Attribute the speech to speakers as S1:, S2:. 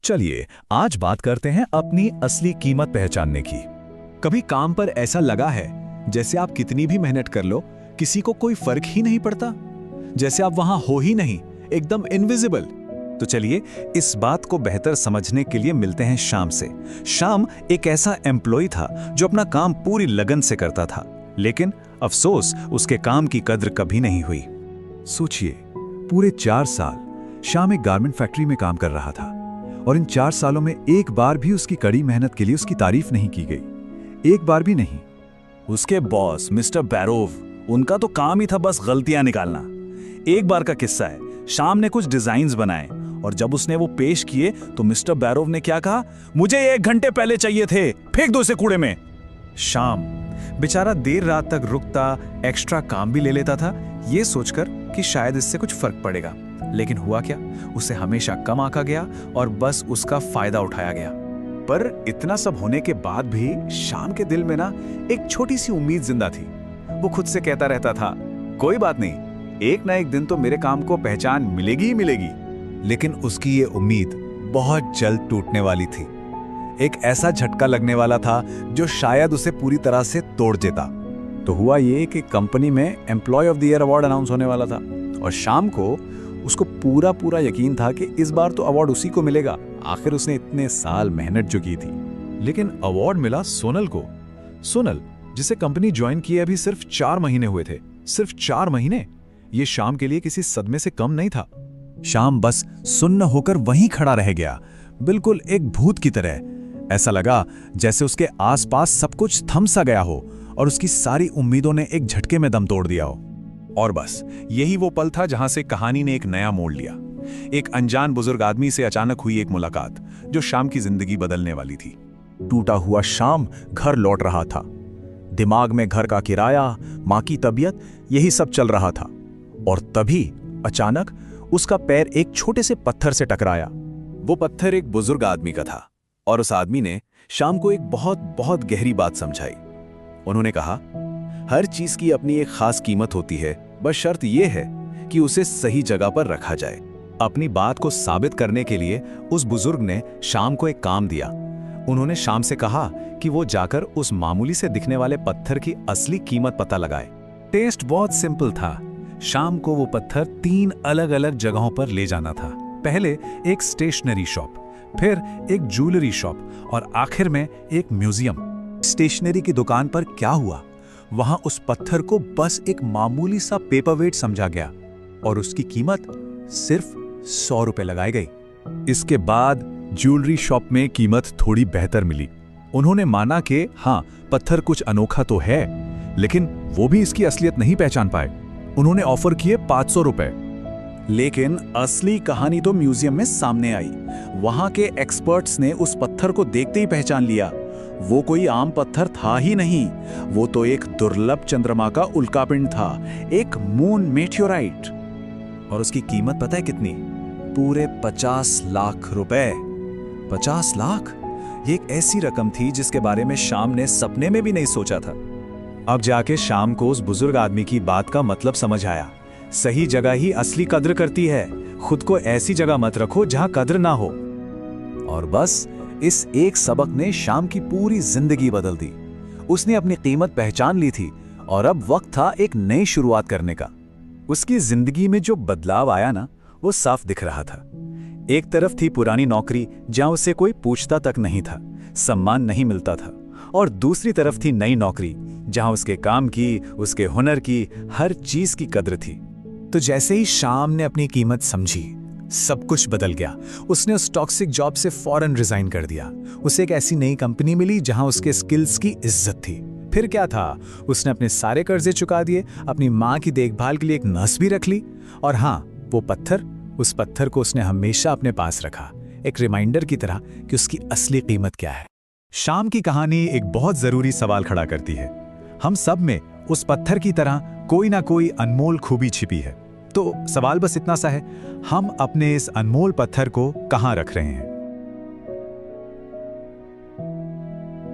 S1: चलिए आज बात करते हैं अपनी असली कीमत पहचानने की।
S2: कभी काम पर ऐसा लगा है जैसे आप कितनी भी मेहनत कर लो किसी को कोई फर्क ही नहीं पड़ता, जैसे आप वहां हो ही नहीं, एकदम इनविजिबल।
S1: तो चलिए इस बात को बेहतर समझने के लिए मिलते हैं श्याम से। श्याम एक ऐसा एम्प्लॉय था जो अपना काम पूरी लगन से करता था, लेकिन अफसोस उसके काम की कद्र कभी नहीं हुई। सोचिए, पूरे 4 साल श्याम एक गारमेंट फैक्ट्री में काम कर रहा था और इन 4 सालों में एक बार भी उसकी कड़ी मेहनत के लिए उसकी तारीफ नहीं की गई, एक बार भी नहीं।
S3: उसके बॉस मिस्टर बैरोव, उनका तो काम ही था बस गलतियां निकालना। एक बार का किस्सा है, श्याम ने कुछ डिजाइन्स बनाए और जब उसने वो पेश किए तो मिस्टर बैरोव ने क्या कहा, मुझे 1 घंटे पहले चाहिए थे, फेंक दो इसे कूड़े में।
S1: श्याम बेचारा देर रात तक रुकता, एक्स्ट्रा काम भी ले लेता था, ये सोचकर कि शायद इससे कुछ फर्क पड़ेगा। लेकिन हुआ क्या, उसे हमेशा कम आंका गया और बस उसका फायदा उठाया गया।
S2: पर इतना सब होने के बाद भी श्याम के दिल में ना एक छोटी सी उम्मीद जिंदा थी। वो खुद से कहता रहता था, कोई बात नहीं, एक ना एक दिन तो मेरे काम को पहचान मिलेगी ही मिलेगी।
S1: लेकिन उसकी ये उम्मीद बहुत जल्द टूटने वाली थी। एक ऐसा झटका लगने वाला था जो शायद उसे पूरी तरह से तोड़ देता। तो हुआ ये कि कंपनी में employ of the year award announce होने वाला था और श्याम को उसको पूरा यकीन था कि इस बार तो अवार्ड उसी को मिलेगा। आखिर उसने इतने साल मेहनत जो की थी। लेकिन अवार्ड मिला सोनल को। सोनल जिसे कंपनी ज्वाइन किए अभी सिर्फ 4 महीने हुए थे। सिर्फ 4 महीने, ये श्याम के लिए किसी सदमे से कम नहीं था। श्याम बस सुन्न होकर वहीं खड़ा रह गया, बिल्कुल एक भूत की तरह। ऐसा लगा जैसे उसके आसपास सब कुछ थम सा गया हो और उसकी सारी उम्मीदों ने एक झटके में दम तोड़ दिया हो। और बस यही वो पल था जहां से कहानी ने एक नया मोड़ लिया। एक अनजान बुजुर्ग आदमी से अचानक हुई एक मुलाकात जो श्याम की जिंदगी बदलने वाली थी। टूटा हुआ श्याम घर लौट रहा था। दिमाग में घर का किराया, मां की तबीयत, यही सब चल रहा था। और तभी अचानक उसका पैर एक छोटे से पत्थर से टकराया। वो पत्थर एक बुजुर्ग आदमी का था और उस आदमी ने श्याम को एक बहुत गहरी बात समझाई। उन्होंने कहा, हर चीज की अपनी एक खास कीमत होती है, बस शर्त यह है कि उसे सही जगह पर रखा जाए। अपनी बात को साबित करने के लिए उस बुजुर्ग ने श्याम को एक काम दिया। उन्होंने श्याम से कहा कि वो जाकर उस मामूली से दिखने वाले पत्थर की असली कीमत पता लगाए। टेस्ट बहुत सिंपल था। श्याम को वो पत्थर 3 अलग-अलग जगहों पर ले जाना था। पहले एक स्टेशनरी शॉप, फिर एक ज्वेलरी शॉप और आखिर में एक म्यूजियम। स्टेशनरी की दुकान पर क्या हुआ, वहां उस पत्थर को बस एक मामूली सा पेपरवेट समझा गया और उसकी कीमत सिर्फ 100 रुपए लगाई गई। इसके बाद ज्वेलरी शॉप में कीमत थोड़ी बेहतर मिली। उन्होंने माना कि हाँ, पत्थर कुछ अनोखा तो है, लेकिन वो भी इसकी असलियत नहीं पहचान पाए। उन्होंने ऑफर किए 500 रुपए। लेकिन असली कहानी तो म्यूजियम में सामने आई। वहां के एक्सपर्ट्स ने उस पत्थर को देखते ही पहचान लिया। वो कोई आम पत्थर था ही नहीं, वो तो एक दुर्लभ चंद्रमा का उल्कापिंड था, एक मून मेटियोराइट। और उसकी कीमत पता है कितनी? पूरे 50 लाख रुपए। 50 लाख, ये एक ऐसी रकम थी जिसके बारे में श्याम ने सपने में भी नहीं सोचा था। अब जाके श्याम को उस बुजुर्ग आदमी की बात का मतलब समझ आया। सही जगह ही असली कद्र करती है। खुद को ऐसी जगह मत रखो जहां कद्र ना हो। और बस इस एक सबक ने श्याम की पूरी जिंदगी बदल दी। उसने अपनी कीमत पहचान ली थी और अब वक्त था एक नई शुरुआत करने का। उसकी जिंदगी में जो बदलाव आया ना, वो साफ दिख रहा था। एक तरफ थी पुरानी नौकरी जहां उसे कोई पूछता तक नहीं था, सम्मान नहीं मिलता था, और दूसरी तरफ थी नई नौकरी जहां उसके काम की, उसके हुनर की, हर चीज की कद्र थी। तो जैसे ही श्याम ने अपनी कीमत समझी, सब कुछ बदल गया। उसने उस टॉक्सिक जॉब से फौरन रिजाइन कर दिया। उसे एक ऐसी नई कंपनी मिली जहां उसके स्किल्स की इज्जत थी। फिर क्या था, उसने अपने सारे कर्जे चुका दिए, अपनी मां की देखभाल के लिए एक नर्स भी रख ली। और हाँ, वो पत्थर, उस पत्थर को उसने हमेशा अपने पास रखा, एक रिमाइंडर की तरह कि उसकी असली कीमत क्या है। श्याम की कहानी एक बहुत जरूरी सवाल खड़ा करती है। हम सब में उस पत्थर की तरह कोई ना कोई अनमोल खूबी छिपी है। तो सवाल बस इतना सा है, हम अपने इस अनमोल पत्थर को कहां रख रहे हैं?